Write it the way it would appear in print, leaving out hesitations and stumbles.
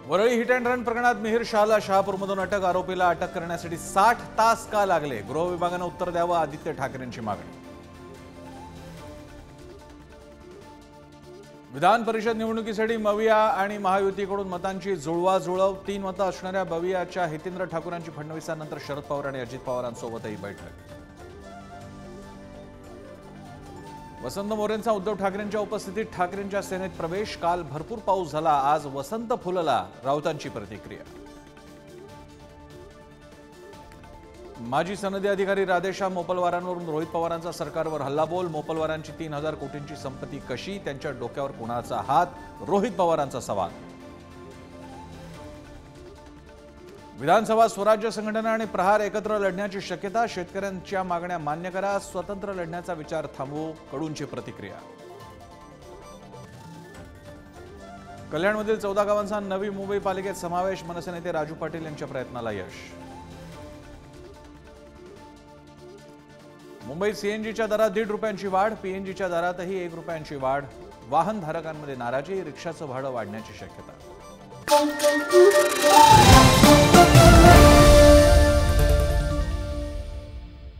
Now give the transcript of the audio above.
Worli hit and run प्रकरणात मिहिर शहाला शहापूरमधून अटक. आरोपीला अटक करण्यासाठी 60 तास का लागले? गृह विभागाने उत्तर द्यावं, आदित्य ठाकरेंची मागणी. विधान परिषद निवडणुकीसाठी बविआ आणि महायुतीकडून मतांची जुळवाजुळव. 3 मतं असणाऱ्या बविआच्या हितेंद्र ठाकूरांची फडणवीसांनंतर शरद पवार आणि अजित पवारांसोबतही बैठक. वसंत मोरेंचा उद्धव ठाकरेंच्या उपस्थितीत ठाकरेंच्या सेनेत प्रवेश. काल भरपूर पाऊस झाला, आज वसंत फुलला, राऊतांची प्रतिक्रिया. माजी सनदी अधिकारी राधेश्याम मोपलवारांवरून रोहित पवारांचा सरकारवर हल्लाबोल. मोपलवारांची 3000 कोटींची संपत्ती कशी? त्यांच्या डोक्यावर कुणाचा हात? रोहित पवारांचा सवाल. विधानसभा स्वराज्य संघटना आणि प्रहार एकत्र लढण्याची शक्यता. शेतकऱ्यांच्या मागण्या मान्य करा, स्वतंत्र लढण्याचा विचार थांबवू, कडूंची प्रतिक्रिया. कल्याणमधील 14 गावांचा नवी मुंबई पालिकेत समावेश. मनसे नेते राजू पाटील यांच्या प्रयत्नाला यश. मुंबईत सीएनजीच्या दरात 1.5 रुपयांची वाढ. पीएनजीच्या दरातही 1 रुपयांची वाढ. वाहनधारकांमध्ये नाराजी. रिक्षाचं भाडं वाढण्याची शक्यता.